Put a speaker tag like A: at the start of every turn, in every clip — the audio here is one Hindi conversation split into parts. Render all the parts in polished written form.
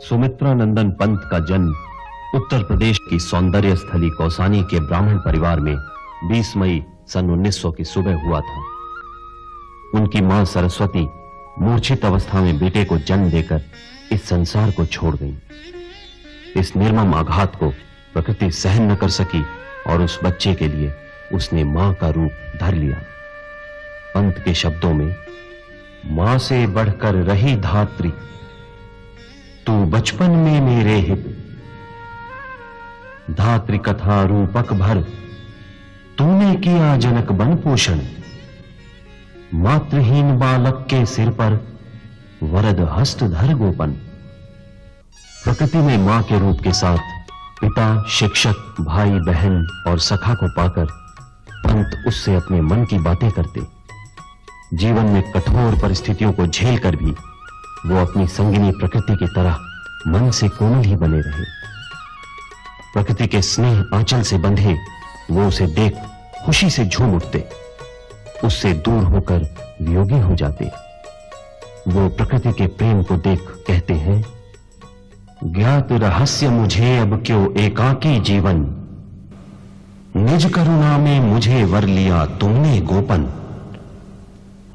A: सुमित्रा नंदन पंत का जन्म उत्तर प्रदेश की सौंदर्य स्थली कौसानी के ब्राह्मण परिवार में 20 मई सन 1900 की सुबह हुआ था। उनकी मां सरस्वती मूर्छित अवस्था में बेटे को जन्म देकर इस संसार को छोड़ गई। इस निर्मम आघात को प्रकृति सहन न कर सकी और उस बच्चे के लिए उसने मां का रूप धर लिया। पंत के शब्दों में, मां से बढ़कर रही धात्री, तू बचपन में मेरे हित, धात्री कथा रूपक भर, तूने किया जनक बन पोषण, मातृहीन बालक के सिर पर वरद हस्त धर गोपन। प्रकृति में मां के रूप के साथ पिता, शिक्षक, भाई, बहन और सखा को पाकर पंत उससे अपने मन की बातें करते। जीवन में कठोर परिस्थितियों को झेलकर भी वो अपनी संगिनी प्रकृति की तरह मन से कोमल ही बने रहे। प्रकृति के स्नेह आंचल से बंधे वो उसे देख खुशी से झूम उठते, उससे दूर होकर वियोगी हो जाते। वो प्रकृति के प्रेम को देख कहते हैं, ज्ञात रहस्य मुझे अब क्यों एकाकी जीवन, निज करुणा में मुझे वर लिया तुमने गोपन।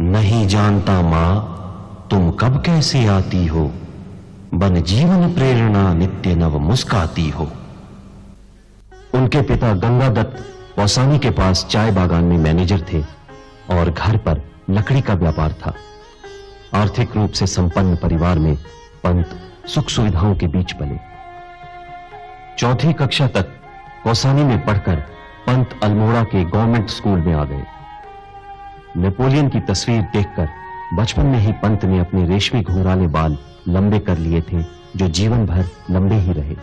A: नहीं जानता मां तुम कब कैसे आती हो, बन जीवन प्रेरणा नित्य नव मुस्काती हो। उनके पिता गंगादत्त कौसानी के पास चाय बागान में मैनेजर थे और घर पर लकड़ी का व्यापार था। आर्थिक रूप से संपन्न परिवार में पंत सुख सुविधाओं के बीच पले। चौथी कक्षा तक कौसानी में पढ़कर पंत अल्मोड़ा के गवर्नमेंट स्कूल में आ गए। नेपोलियन की तस्वीर देखकर बचपन में ही पंत ने अपने रेशमी घुंघराले बाल लंबे कर लिए थे, जो जीवन भर लंबे ही रहे।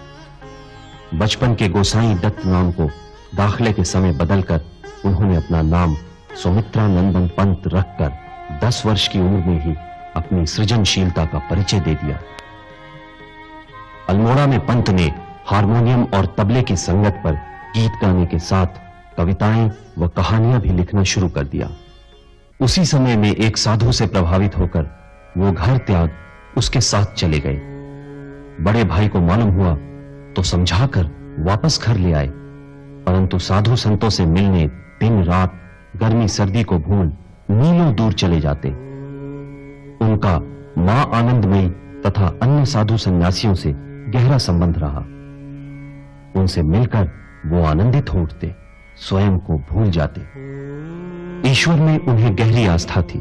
A: बचपन के गोसाई दत्त नाम को दाखिले के समय बदलकर उन्होंने अपना नाम सुमित्रा नंदन पंत रखकर 10 वर्ष की उम्र में ही अपनी सृजनशीलता का परिचय दे दिया। अल्मोड़ा में पंत ने हारमोनियम और तबले की संगत पर गीत गाने के साथ कविताएं व कहानियां भी लिखना शुरू कर दिया। उसी समय में एक साधु से प्रभावित होकर वो घर त्याग उसके साथ चले गए। बड़े भाई को मालूम हुआ तो समझाकर वापस घर ले आए, परंतु साधु संतों से मिलने दिन रात गर्मी सर्दी को भूल मीलों दूर चले जाते। उनका मां आनंदमयी तथा अन्य साधु सन्यासियों से गहरा संबंध रहा। उनसे मिलकर वो आनंदित हो उठते, स्वयं को भूल जाते। ईश्वर में उन्हें गहरी आस्था थी।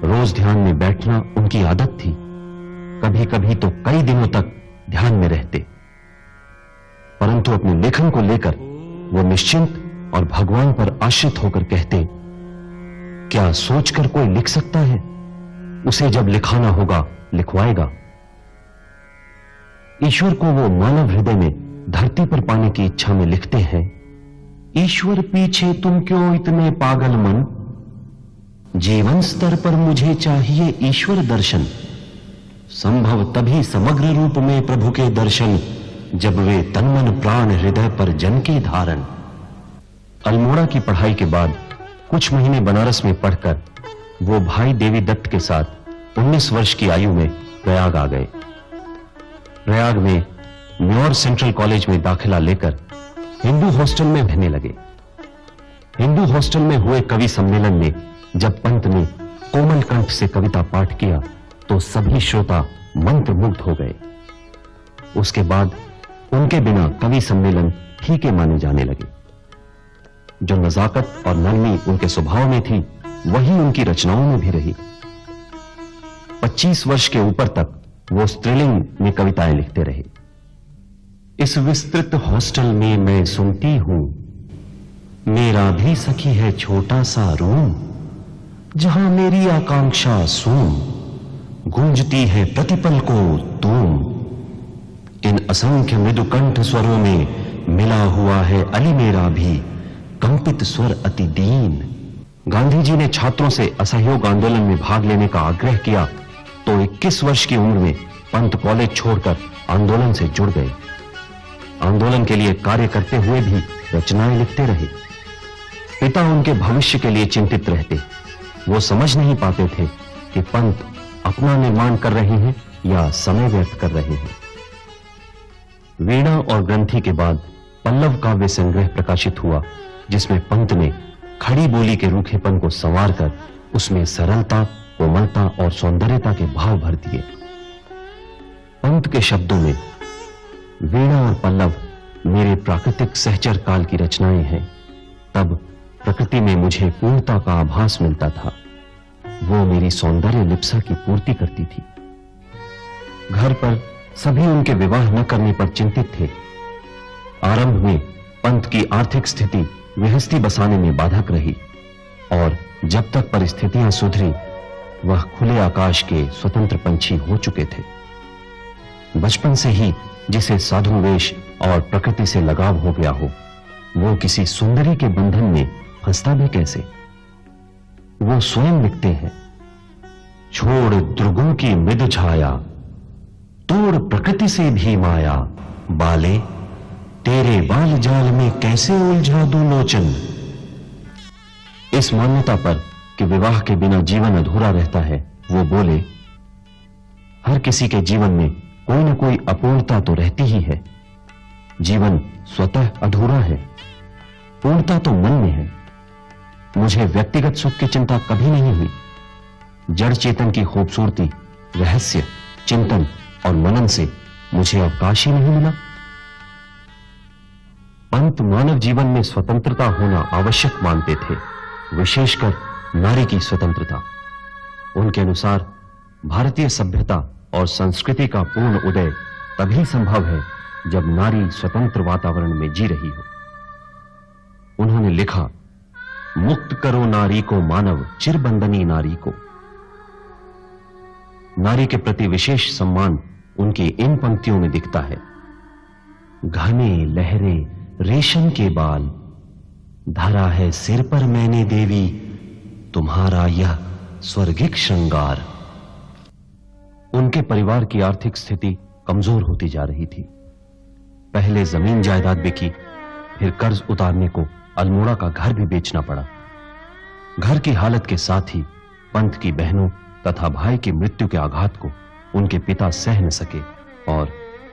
A: रोज ध्यान में बैठना उनकी आदत थी। कभी कभी तो कई दिनों तक ध्यान में रहते, परंतु अपने लेखन को लेकर वो निश्चिंत और भगवान पर आश्रित होकर कहते, क्या सोचकर कोई लिख सकता है, उसे जब लिखाना होगा लिखवाएगा। ईश्वर को वो मानव हृदय में धरती पर पाने की इच्छा में लिखते हैं, ईश्वर पीछे तुम क्यों इतने पागल मन, जीवन स्तर पर मुझे चाहिए ईश्वर दर्शन। संभव तभी समग्र रूप में प्रभु के दर्शन, जब वे तन मन प्राण हृदय पर जन के धारण। अल्मोड़ा की पढ़ाई के बाद कुछ महीने बनारस में पढ़कर वो भाई देवी दत्त के साथ 19 वर्ष की आयु में प्रयाग आ गए। प्रयाग में न्योर सेंट्रल कॉलेज में दाखिला लेकर हिंदू हॉस्टल में रहने लगे। हिंदू हॉस्टल में हुए कवि सम्मेलन में जब पंत ने कोमल कंठ से कविता पाठ किया तो सभी श्रोता मंत्रमुग्ध हो गए। उसके बाद उनके बिना कवि सम्मेलन फीके माने जाने लगे। जो नजाकत और नरमी उनके स्वभाव में थी, वही उनकी रचनाओं में भी रही। 25 वर्ष के ऊपर तक वो स्त्रीलिंग में कविताएं लिखते रहे। इस विस्तृत हॉस्टल में मैं सुनती हूं, मेरा भी सखी है छोटा सा रूम, जहां मेरी आकांक्षा सूम, गूंजती है प्रतिपल को तुम। इन असंख्य मृदुकंठ स्वरों में मिला हुआ है अली मेरा भी, कंपित स्वर अति दीन। गांधी जी ने छात्रों से असहयोग आंदोलन में भाग लेने का आग्रह किया तो 21 वर्ष की उम्र में पंत कॉलेज छोड़कर आंदोलन से जुड़ गए। आंदोलन के लिए कार्य करते हुए भी रचनाएं लिखते रहे। पिता उनके भविष्य के लिए चिंतित रहते। वो समझ नहीं पाते थे कि पंत अपना निर्माण कर रहे हैं या समय व्यर्थ कर रहे हैं। वीणा और ग्रंथि के बाद पल्लव काव्य संग्रह प्रकाशित हुआ, जिसमें पंत ने खड़ी बोली के रूखेपन को संवार कर उसमें सरलता, कोमलता और सौंदर्यता के भाव भर दिए। पंत के शब्दों में वीणा और पल्लव मेरे प्राकृतिक सहचर काल की रचनाएं हैं। तब प्रकृति में मुझे पूर्णता का आभास मिलता था। वो मेरी सौंदर्य लिप्सा की पूर्ति करती थी। घर पर सभी उनके विवाह न करने पर चिंतित थे। आरंभ में पंत की आर्थिक स्थिति गृहस्थी बसाने में बाधक रही और जब तक परिस्थितियां सुधरी वह खुले आकाश के स्वतंत्र पंछी हो चुके थे। बचपन से ही जिसे साधु वेश और प्रकृति से लगाव हो गया हो, वो किसी सुंदरी के बंधन में फंसता भी कैसे? वो स्वयं लिखते हैं, छोड़ दुर्गों की मृदु छाया, तोड़ प्रकृति से भी माया, बाले तेरे बाल जाल में कैसे उलझा दूं लोचन। इस मान्यता पर कि विवाह के बिना जीवन अधूरा रहता है, वो बोले, हर किसी के जीवन में कोई न कोई अपूर्णता तो रहती ही है। जीवन स्वतः अधूरा है, पूर्णता तो मन में है। मुझे व्यक्तिगत सुख की चिंता कभी नहीं हुई। जड़ चेतन की खूबसूरती, रहस्य, चिंतन और मनन से मुझे अवकाश ही नहीं मिला। पंत मानव जीवन में स्वतंत्रता होना आवश्यक मानते थे, विशेषकर नारी की स्वतंत्रता। उनके अनुसार भारतीय सभ्यता और संस्कृति का पूर्ण उदय तभी संभव है जब नारी स्वतंत्र वातावरण में जी रही हो। उन्होंने लिखा, मुक्त करो नारी को मानव, चिरबंदनी नारी को। नारी के प्रति विशेष सम्मान उनकी इन पंक्तियों में दिखता है। घने लहरे रेशम के बाल, धरा है सिर पर मैंने देवी, तुम्हारा यह स्वर्गिक श्रृंगार। उनके परिवार की आर्थिक स्थिति कमजोर होती जा रही थी। पहले जमीन जायदाद बिकी, फिर कर्ज उतारने को अल्मोड़ा का घर भी बेचना पड़ा। घर की हालत के साथ ही पंत की बहनों तथा भाई की मृत्यु के आघात को उनके पिता सह न सके और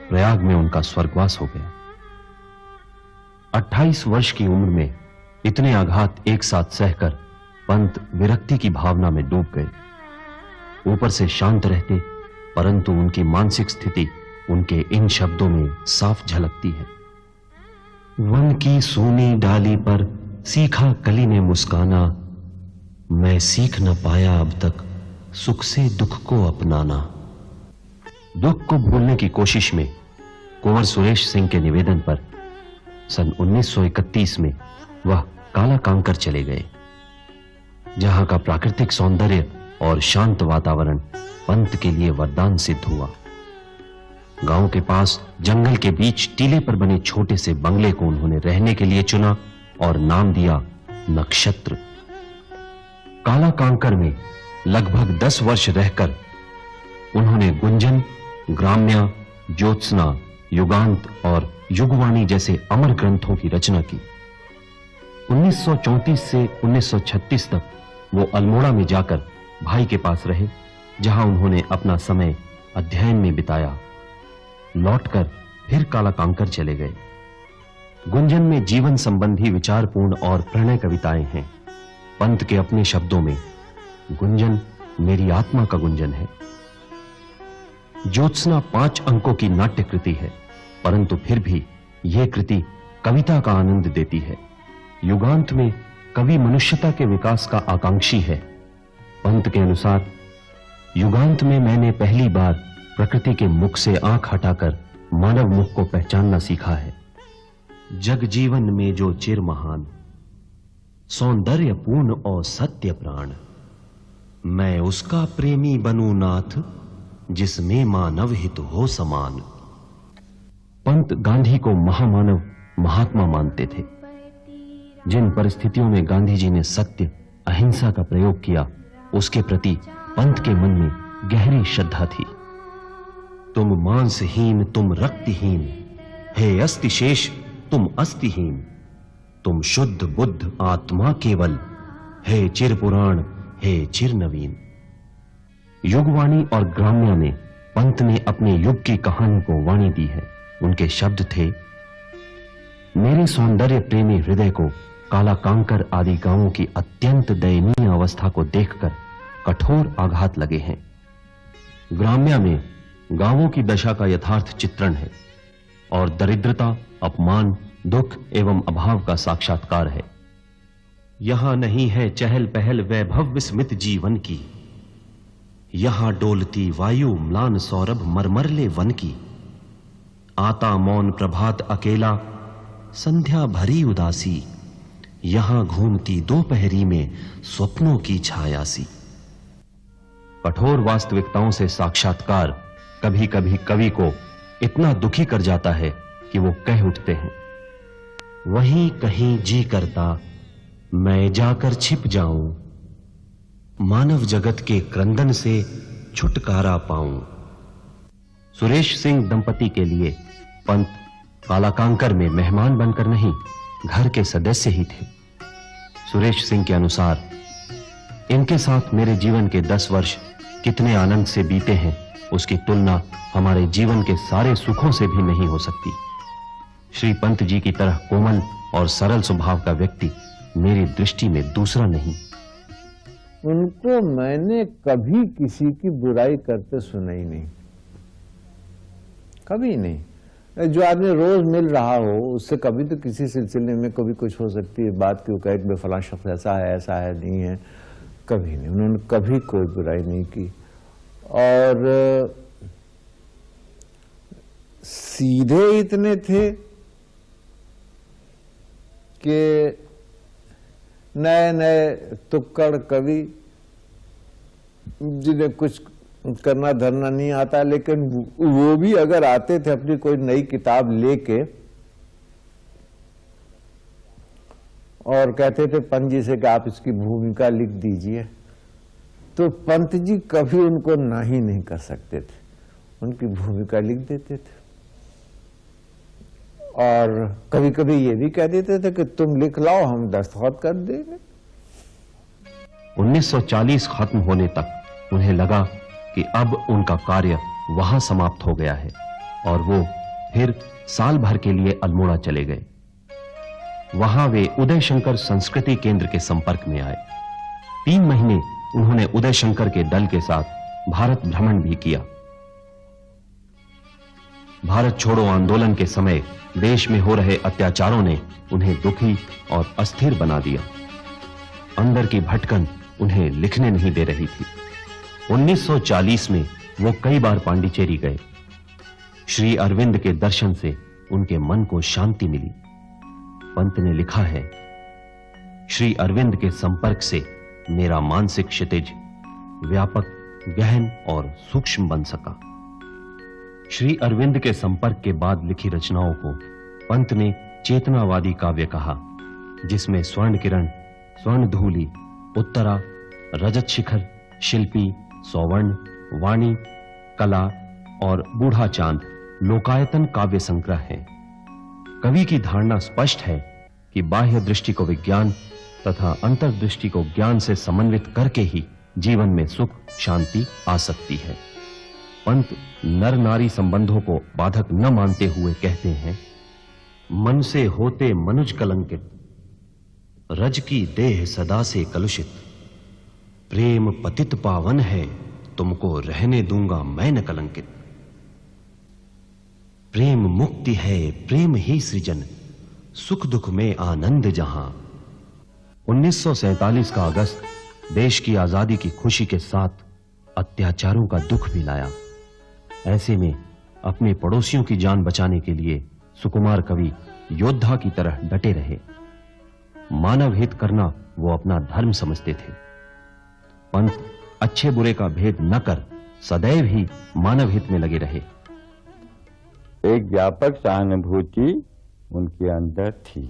A: प्रयाग में उनका स्वर्गवास हो गया। 28 वर्ष की उम्र में इतने आघात एक साथ सहकर पंत विरक्ति की भावना में डूब गए। ऊपर से शांत रहते, परंतु उनकी मानसिक स्थिति उनके इन शब्दों में साफ झलकती है। वन की सूनी डाली पर सीखा कली ने मुस्काना, मैं सीख न पाया अब तक सुख से दुख को अपनाना। दुख को भूलने की कोशिश में कुंवर सुरेश सिंह के निवेदन पर सन 1931 में वह काला कांकर चले गए, जहां का प्राकृतिक सौंदर्य और शांत वातावरण पंत के लिए वरदान सिद्ध हुआ। गांव के पास जंगल के बीच टीले पर बने छोटे से बंगले को उन्होंने रहने के लिए चुना और नाम दिया नक्षत्र। काला कांकर में लगभग 10 वर्ष रहकर उन्होंने गुंजन, ग्राम्या, ज्योत्सना, युगांत और युगवाणी जैसे अमर ग्रंथों की रचना की। 1934 से 1936 तक वो अल्मोड़ा में जाकर भाई के पास रहे, जहां उन्होंने अपना समय अध्ययन में बिताया। लौटकर फिर काला कांकर चले गए। गुंजन में जीवन संबंधी विचारपूर्ण और प्रणय कविताएं हैं। पंत के अपने शब्दों में, गुंजन मेरी आत्मा का गुंजन है। ज्योत्सना 5 अंकों की नाट्य कृति है, परंतु फिर भी यह कृति कविता का आनंद देती है। युगांत में कवि मनुष्यता के विकास का आकांक्षी है। पंत के अनुसार, युगांत में मैंने पहली बार प्रकृति के मुख से आंख हटाकर मानव मुख को पहचानना सीखा है। जग जीवन में जो चिर महान, सौंदर्य पूर्ण और सत्य प्राण, मैं उसका प्रेमी बनूं नाथ, जिसमें मानव हित हो समान। पंत गांधी को महामानव, महात्मा मानते थे। जिन परिस्थितियों में गांधी जी ने सत्य, अहिंसा का प्रयोग किया, उसके प्रति पंत के मन में गहरी श्रद्धा थी। तुम मांसहीन, तुम रक्तहीन, हे अस्तिशेष तुम अस्तिहीन, तुम शुद्ध बुद्ध आत्मा केवल, हे चिर पुराण, हे चिर नवीन। युगवाणी और ग्राम्या में पंत ने अपने युग की कहानी को वाणी दी है। उनके शब्द थे, मेरे सौंदर्य प्रेमी हृदय को काला कांकर आदि गांवों की अत्यंत दयनीय अवस्था को देखकर कठोर आघात लगे हैं। ग्राम्य में गांवों की दशा का यथार्थ चित्रण है और दरिद्रता, अपमान, दुख एवं अभाव का साक्षात्कार है। यहां नहीं है चहल पहल वैभव विस्मित जीवन की, यहां डोलती वायु म्लान सौरभ मरमरले वन की। आता मौन प्रभात अकेला, संध्या भरी उदासी, यहां घूमती दोपहरी में स्वप्नों की छाया सी। कठोर वास्तविकताओं से साक्षात्कार कभी कभी कवि को इतना दुखी कर जाता है कि वो कह उठते हैं, वहीं कहीं जी करता मैं जाकर छिप जाऊं, मानव जगत के क्रंदन से छुटकारा पाऊं। सुरेश सिंह दंपति के लिए पंत कालाकांकर में मेहमान बनकर नहीं, घर के सदस्य ही थे। सुरेश सिंह के अनुसार इनके साथ मेरे जीवन के 10 वर्ष कितने आनंद से बीते हैं, उसकी तुलना हमारे जीवन के सारे सुखों से भी नहीं हो सकती। श्री पंत जी की तरह कोमल और सरल स्वभाव का व्यक्ति मेरी दृष्टि में दूसरा नहीं।
B: उनको मैंने कभी किसी की बुराई करते सुना ही नहीं, कभी नहीं। जो आदमी रोज मिल रहा हो उससे कभी तो किसी सिलसिले में कभी कुछ हो सकती है बात की, वो कहे कि फलां शख्स ऐसा है नहीं है, कभी नहीं। उन्होंने कभी कोई बुराई नहीं की और सीधे इतने थे कि नए नए तुक्कड़ कवि जिन्हें कुछ करना धरना नहीं आता, लेकिन वो भी अगर आते थे अपनी कोई नई किताब लेके और कहते थे पंत जी से कि आप इसकी भूमिका लिख दीजिए, तो पंत जी कभी उनको ना ही नहीं कर सकते थे, उनकी भूमिका लिख देते थे। और कभी कभी ये भी कह देते थे कि तुम लिख लाओ, हम दस्तखत कर देंगे।
A: 1940 खत्म होने तक उन्हें लगा कि अब उनका कार्य वहां समाप्त हो गया है और वो फिर साल भर के लिए अल्मोड़ा चले गए। वहां वे उदय शंकर संस्कृति केंद्र के संपर्क में आए। 3 महीने उन्होंने उदय शंकर के दल के साथ भारत भ्रमण भी किया। भारत छोड़ो आंदोलन के समय देश में हो रहे अत्याचारों ने उन्हें दुखी और अस्थिर बना दिया। अंदर की भटकन उन्हें लिखने नहीं दे रही थी। 1940 में वो कई बार पांडिचेरी गए। श्री अरविंद के दर्शन से उनके मन को शांति मिली। पंत ने लिखा है, श्री अरविंद के संपर्क से मेरा मानसिक क्षितिज व्यापक, गहन और सूक्ष्म बन सका। श्री अरविंद के संपर्क के बाद लिखी रचनाओं को पंत ने चेतनावादी काव्य कहा, जिसमें स्वर्ण किरण, स्वर्ण धूलि, उत्तरा, रजत शिखर, शिल्पी, सौवर्ण, वाणी, कला और बूढ़ा चांद लोकायतन काव्य संग्रह है। कवि की धारणा स्पष्ट है कि बाह्य दृष्टि को विज्ञान तथा अंतर्दृष्टि को ज्ञान से समन्वित करके ही जीवन में सुख शांति आ सकती है। पंत नर नारी संबंधों को बाधक न मानते हुए कहते हैं, मन से होते मनुज कलंकित, रज की देह सदा से कलुषित, प्रेम पतित पावन है, तुमको रहने दूंगा मैं न कलंकित। प्रेम मुक्ति है, प्रेम ही सृजन, सुख दुख में आनंद जहां। 1947 का अगस्त देश की आजादी की खुशी के साथ अत्याचारों का दुख भी लाया। ऐसे में अपने पड़ोसियों की जान बचाने के लिए सुकुमार कवि योद्धा की तरह डटे रहे। मानव हित करना वो अपना धर्म समझते थे। पंत अच्छे बुरे का भेद न कर सदैव ही मानव हित में लगे रहे।
C: एक व्यापक सहानुभूति उनके अंदर थी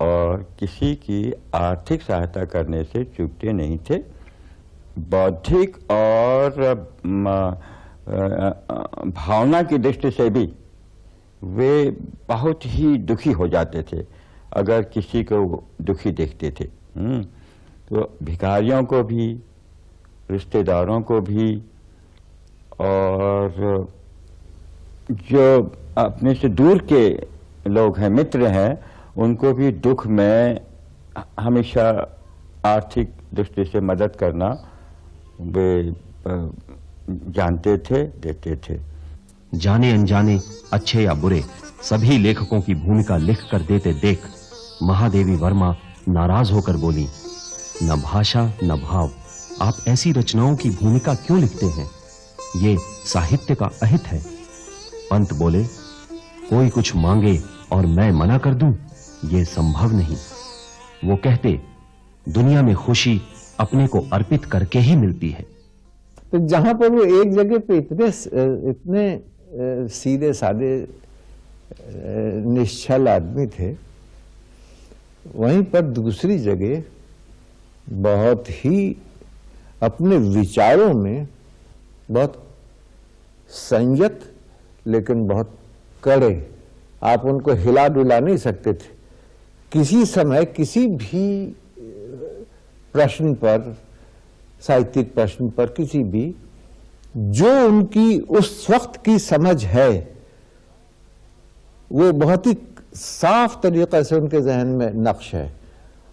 C: और किसी की आर्थिक सहायता करने से चूकते नहीं थे। बौद्धिक और भावना की दृष्टि से भी वे बहुत ही दुखी हो जाते थे अगर किसी को दुखी देखते थे। तो भिखारियों को भी, रिश्तेदारों को भी, और जो अपने से दूर के लोग हैं, मित्र हैं, उनको भी दुख में हमेशा आर्थिक दृष्टि से मदद करना वे जानते थे, देते थे।
A: जाने अनजाने, अच्छे या बुरे, सभी लेखकों की भूमिका लिख कर देते देख महादेवी वर्मा नाराज होकर बोली, न भाषा न भाव, आप ऐसी रचनाओं की भूमिका क्यों लिखते हैं? ये साहित्य का अहित है। पंत बोले, कोई कुछ मांगे और मैं मना कर दूं, ये संभव नहीं। वो कहते, दुनिया में खुशी अपने को अर्पित करके ही मिलती है।
B: तो जहां पर वो एक जगह पे इतने सीधे साधे निश्चल आदमी थे, वहीं पर दूसरी जगह बहुत ही अपने विचारों में बहुत संयत लेकिन बहुत कड़े, आप उनको हिला डुला नहीं सकते थे। किसी समय किसी भी प्रश्न पर, साहित्यिक प्रश्न पर, किसी भी, जो उनकी उस वक्त की समझ है वो बहुत ही साफ तरीके से उनके जहन में नक्श है।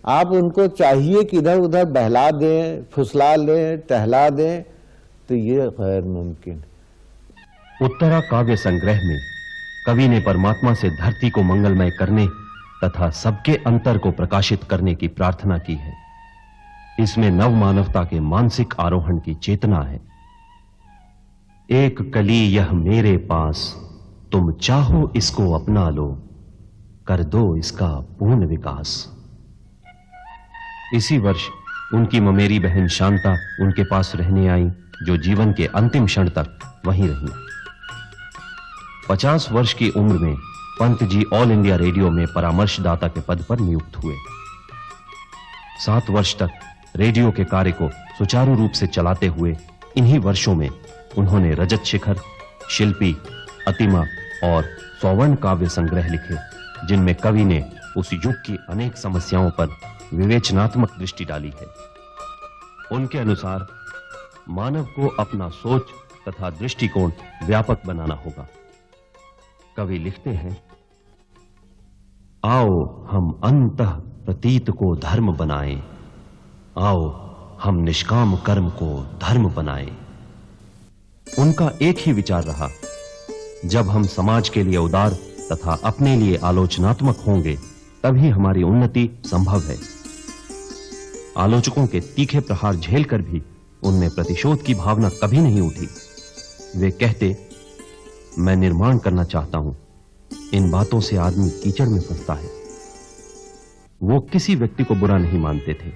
B: आप उनको चाहिए कि इधर उधर बहला दें, फुसला लें, टहला दें, तो ये गैर मुमकिन।
A: उत्तरा काव्य संग्रह में कवि ने परमात्मा से धरती को मंगलमय करने तथा सबके अंतर को प्रकाशित करने की प्रार्थना की है। इसमें नव मानवता के मानसिक आरोहण की चेतना है। एक कली यह मेरे पास, तुम चाहो इसको अपना लो, कर दो इसका पूर्ण विकास। इसी वर्ष उनकी ममेरी बहन शांता उनके पास रहने आई, जो जीवन के अंतिम क्षण तक वहीं रही। 50 वर्ष की उम्र में Pant ji all India radio में परामर्शदाता के पद पर नियुक्त हुए। 7 वर्ष तक रेडियो के कार्य को सुचारू रूप से चलाते हुए इन्हीं वर्षों में उन्होंने रजत शिखर, शिल्पी, अतिमा और सौवर्ण काव्य संग्रह लिखे, जिनमें कवि ने उस युग की अनेक समस्याओं पर विवेचनात्मक दृष्टि डाली है। उनके अनुसार मानव को अपना सोच तथा दृष्टिकोण व्यापक बनाना होगा। कवि लिखते हैं, आओ हम अंतः प्रतीत को धर्म बनाएं, आओ हम निष्काम कर्म को धर्म बनाएं। उनका एक ही विचार रहा, जब हम समाज के लिए उदार तथा अपने लिए आलोचनात्मक होंगे, तभी हमारी उन्नति संभव है। आलोचकों के तीखे प्रहार झेलकर भी उनमें प्रतिशोध की भावना कभी नहीं उठी। वे कहते, मैं निर्माण करना चाहता हूं, इन बातों से आदमी कीचड़ में फंसता है। वो किसी व्यक्ति को बुरा नहीं मानते थे।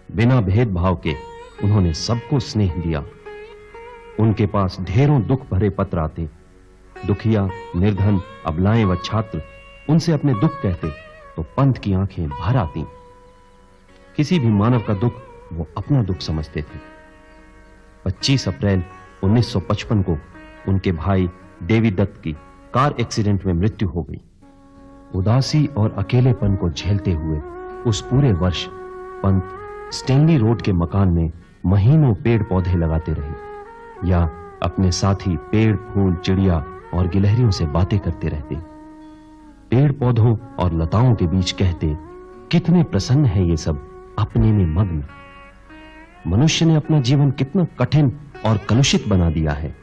A: बिना भेदभाव के उन्होंने सबको स्नेह दिया। उनके पास ढेरों दुख भरे पत्र आते। दुखिया, निर्धन, अबलाएं व छात्र उनसे अपने दुख कहते तो पंत की आंखें भर आती। किसी भी मानव का दुख वो अपना दुख समझते थे। 25 अप्रैल 1955 को उनके भाई देवी दत्त की कार एक्सीडेंट में मृत्यु हो गई। उदासी और अकेलेपन को झेलते हुए उस पूरे वर्ष पंत स्टेनली रोड के मकान में महीनों पेड़ पौधे लगाते रहे, या अपने साथी पेड़, फूल, चिड़िया और गिलहरियों से बातें करते रहते। पेड़ पौधों और लताओं के बीच कहते, कितने प्रसन्न है ये सब, अपने में मग्न। मनुष्य ने अपना जीवन कितना कठिन और कलुषित बना दिया है,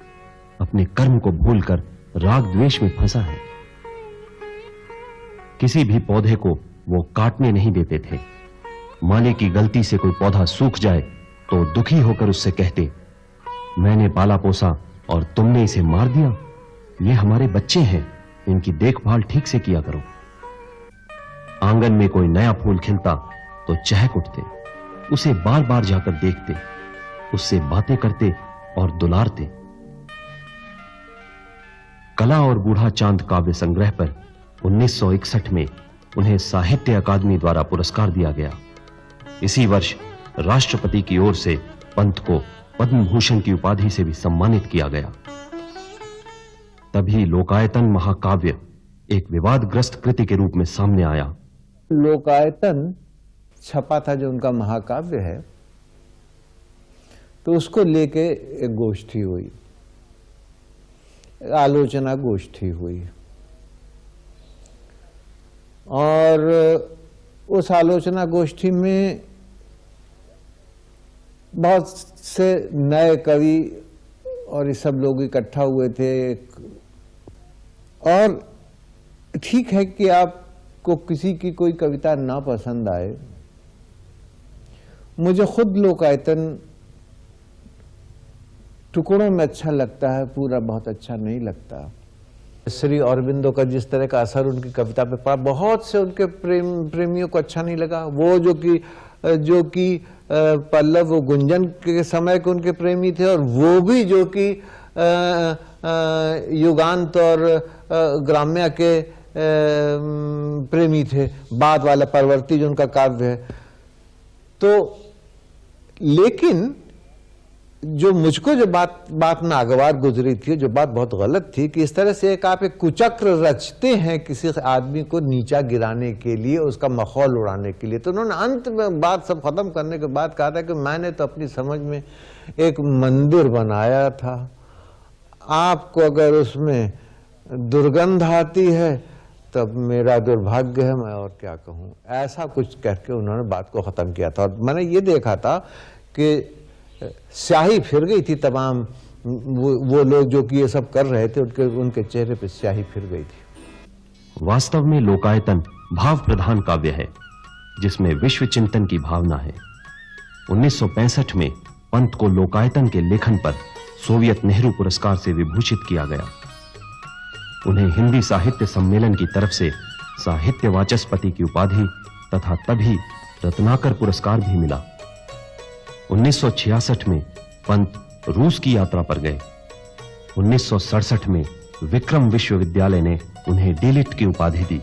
A: अपने कर्म को भूलकर राग द्वेष में फंसा है। किसी भी पौधे को वो काटने नहीं देते थे। माली की गलती से कोई पौधा सूख जाए तो दुखी होकर उससे कहते, मैंने पाला पोसा और तुमने इसे मार दिया, ये हमारे बच्चे हैं, इनकी देखभाल ठीक से किया करो। आंगन में कोई नया फूल खिलता तो चहक उठते, उसे बार बार जाकर देखते, उससे बातें करते और दुलारते। कला और बूढ़ा चांद काव्य संग्रह पर 1961 में उन्हें साहित्य अकादमी द्वारा पुरस्कार दिया गया। इसी वर्ष राष्ट्रपति की ओर से पंत को पद्म भूषण की उपाधि से भी सम्मानित किया गया। तभी लोकायतन महाकाव्य एक विवादग्रस्त कृति के रूप में सामने आया।
B: लोकायतन छपा था जो उनका महाकाव्य है, तो उसको लेके एक गोष्ठी हुई। आलोचना गोष्ठी हुई और उस आलोचना गोष्ठी में बहुत से नए कवि और ये सब लोग इकट्ठा हुए थे। और ठीक है कि आपको किसी की कोई कविता ना पसंद आए, मुझे खुद लोकायतन टुकड़ों में अच्छा लगता है, पूरा बहुत अच्छा नहीं लगता। श्री अरविंदो का जिस तरह का असर उनकी कविता पे पड़ा, बहुत से उनके प्रेमियों को अच्छा नहीं लगा। वो जो कि पल्लव वो गुंजन के समय के उनके प्रेमी थे, और वो भी जो कि युगांत और ग्राम्य के प्रेमी थे, बाद वाला परवर्ती जो उनका काव्य है। तो लेकिन जो मुझको जो बात नागवार गुजरी थी, जो बात बहुत गलत थी कि इस तरह से आप एक कुचक्र रचते हैं किसी आदमी को नीचा गिराने के लिए, उसका मखौल उड़ाने के लिए। तो उन्होंने अंत में बात सब खत्म करने के बाद कहा था कि मैंने तो अपनी समझ में एक मंदिर बनाया था, आपको अगर उसमें दुर्गंध आती है तब मेरा दुर्भाग्य है, मैं और क्या कहूँ। ऐसा कुछ कह के उन्होंने बात को खत्म किया था। और मैंने ये देखा था कि स्याही फिर गई थी तमाम वो लोग जो कि ये सब कर रहे थे, उनके चेहरे पे स्याही फिर गई थी।
A: वास्तव में लोकायतन भाव प्रधान काव्य है जिसमें विश्व चिंतन की भावना है। 1965 में पंत को लोकायतन के लेखन पर सोवियत नेहरू पुरस्कार से विभूषित किया गया। उन्हें हिंदी साहित्य सम्मेलन की तरफ से साहित्य वाचस्पति की उपाधि तथा तभी रत्नाकर पुरस्कार भी मिला। 1966 में पंत रूस की यात्रा पर गए। 1967 में विक्रम विश्वविद्यालय ने उन्हें डीलिट की उपाधि दी।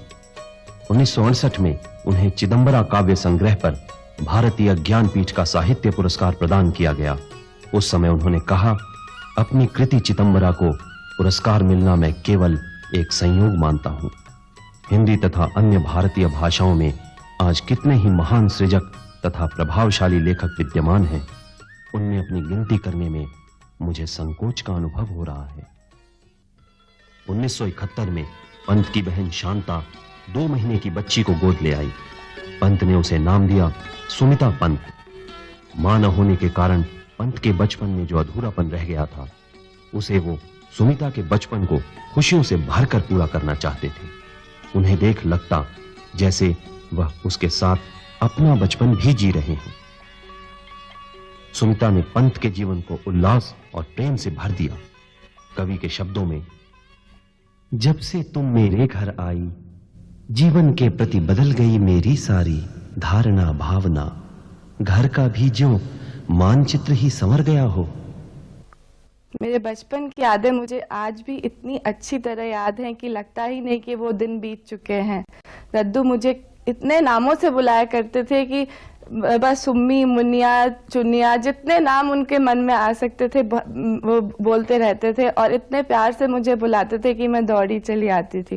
A: 1968 में उन्हें चिदंबरा काव्य संग्रह पर भारतीय ज्ञानपीठ का साहित्य पुरस्कार प्रदान किया गया। उस समय उन्होंने कहा, अपनी कृति चिदंबरा को पुरस्कार मिलना मैं केवल एक संयोग मानता हूं। हिंदी तथा अन्य भारतीय भाषाओं में आज कितने ही महान सृजक तथा प्रभावशाली लेखक विद्यमान हैं, उनमें अपनी गिनती करने में मुझे संकोच का अनुभव हो रहा है। 1971 में पंत की बहन शांता 2 महीने की बच्ची को गोद ले आई। पंत ने उसे नाम दिया सुमिता पंत। मां न होने के कारण पंत के बचपन में जो अधूरापन रह गया था, उसे वो सुमिता के बचपन को खुशियों से भरकर पूरा करना चाहते थे। उन्हें देख लगता जैसे वह उसके साथ अपना बचपन भी जी रहे हैं। सुमिता ने पंत के जीवन को उल्लास और प्रेम से भर दिया। कवि के शब्दों में, जब से तुम मेरे घर आई, जीवन के प्रति बदल गई मेरी सारी धारणा भावना, घर का भी जो मानचित्र ही संवर गया हो।
D: मेरे बचपन की यादें मुझे आज भी इतनी अच्छी तरह याद हैं कि लगता ही नहीं कि वो दिन बीत चुके हैं। रद्दू मुझे इतने नामों से बुलाया करते थे कि बस सुम्मी, मुनिया, चुनिया, जितने नाम उनके मन में आ सकते थे वो बोलते रहते थे और इतने प्यार से मुझे बुलाते थे कि मैं दौड़ी चली आती थी।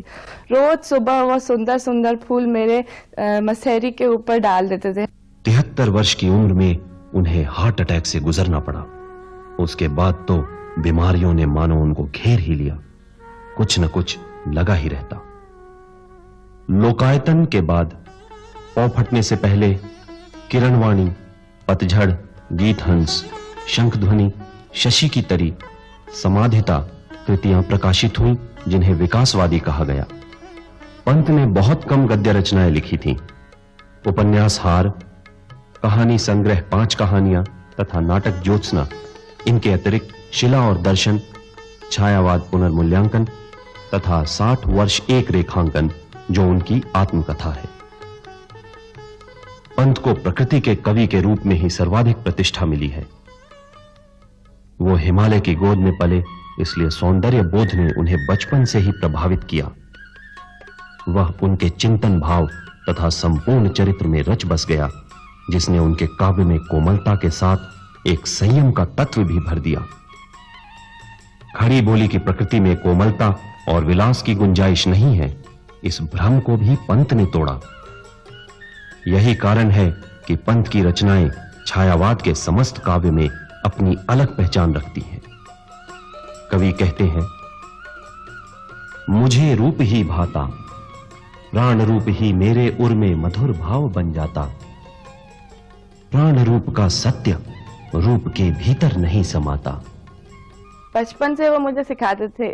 D: रोज सुबह वो सुंदर सुंदर फूल मेरे मसहरी के ऊपर डाल देते थे।
A: 73 वर्ष की उम्र में उन्हें हार्ट अटैक से गुजरना पड़ा। उसके बाद तो बीमारियों ने मानो उनको घेर ही लिया, कुछ न कुछ लगा ही रहता। लोकायतन के बाद पौ फटने से पहले किरणवाणी, पतझड़, गीतहंस, शंखध्वनि, शशि की तरी, समाधिता कृतियां प्रकाशित हुई जिन्हें विकासवादी कहा गया। पंत ने बहुत कम गद्य रचनाएं लिखी थीं। उपन्यास हार, कहानी संग्रह 5 कहानियां तथा नाटक ज्योत्सना, इनके अतिरिक्त शिला और दर्शन, छायावाद पुनर्मूल्यांकन तथा 60 वर्ष एक रेखांकन जो उनकी आत्मकथा है। पंत को प्रकृति के कवि के रूप में ही सर्वाधिक प्रतिष्ठा मिली है। वो हिमालय की गोद में पले, इसलिए सौंदर्य बोध ने उन्हें बचपन से ही प्रभावित किया। वह उनके चिंतन भाव तथा संपूर्ण चरित्र में रच बस गया, जिसने उनके काव्य में कोमलता के साथ एक संयम का तत्व भी भर दिया। खड़ी बोली की प्रकृति में कोमलता और विलास की गुंजाइश नहीं है, इस भ्रम को भी पंत ने तोड़ा। यही कारण है कि पंत की रचनाएं छायावाद के समस्त काव्य में अपनी अलग पहचान रखती हैं। कवि कहते हैं, मुझे रूप ही भाता, प्राण रूप ही मेरे उर में मधुर भाव बन जाता। प्राण रूप का सत्य रूप के भीतर नहीं समाता।
D: बचपन से वो मुझे सिखाते थे,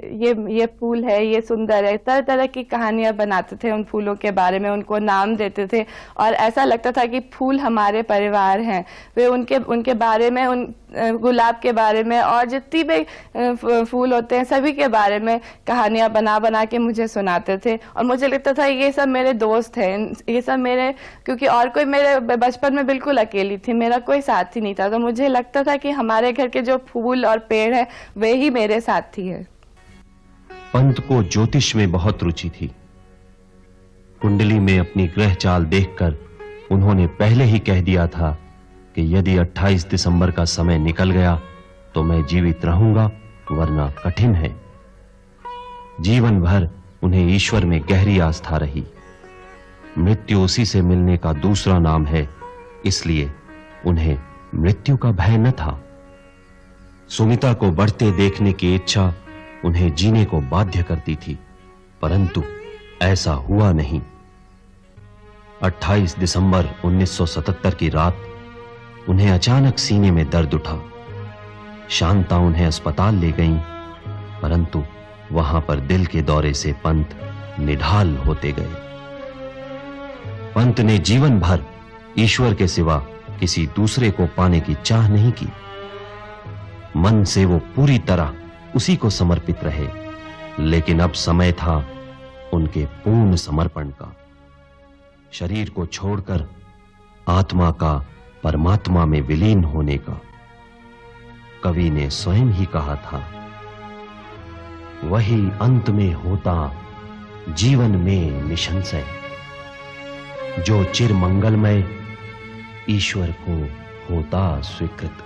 D: ये फूल है, ये सुंदर है, तरह तरह की कहानियां बनाते थे उन फूलों के बारे में, उनको नाम देते थे और ऐसा लगता था कि फूल हमारे परिवार हैं। वे उनके बारे में, उन गुलाब के बारे में और जितनी भी फूल होते हैं सभी के बारे में कहानियां बना बना के मुझे सुनाते थे और मुझे लगता था ये सब मेरे दोस्त हैं, ये सब मेरे, क्योंकि और कोई मेरे बचपन में बिल्कुल अकेली थी, मेरा कोई साथी नहीं था, तो मुझे लगता था कि हमारे घर के जो फूल और पेड़ है वे ही मेरे साथी है।
A: पंत को ज्योतिष में बहुत रुचि थी। कुंडली में अपनी ग्रह चाल देखकर उन्होंने पहले ही कह दिया था कि यदि 28 दिसंबर का समय निकल गया तो मैं जीवित रहूंगा, वरना कठिन है। जीवन भर उन्हें ईश्वर में गहरी आस्था रही। मृत्यु उसी से मिलने का दूसरा नाम है, इसलिए उन्हें मृत्यु का भय न था। सुमिता को बढ़ते देखने की इच्छा उन्हें जीने को बाध्य करती थी, परंतु ऐसा हुआ नहीं। 28 दिसंबर 1977 की रात उन्हें अचानक सीने में दर्द उठा। शांता उन्हें अस्पताल ले गईं, परंतु वहां पर दिल के दौरे से पंत निढाल होते गए। पंत ने जीवन भर ईश्वर के सिवा किसी दूसरे को पाने की चाह नहीं की। मन से वो पूरी तरह उसी को समर्पित रहे, लेकिन अब समय था उनके पूर्ण समर्पण का। शरीर को छोड़कर आत्मा का परमात्मा में विलीन होने का। कवि ने स्वयं ही कहा था, वही अंत में होता जीवन में निशंसय, जो चिर मंगलमय ईश्वर को होता स्वीकृत।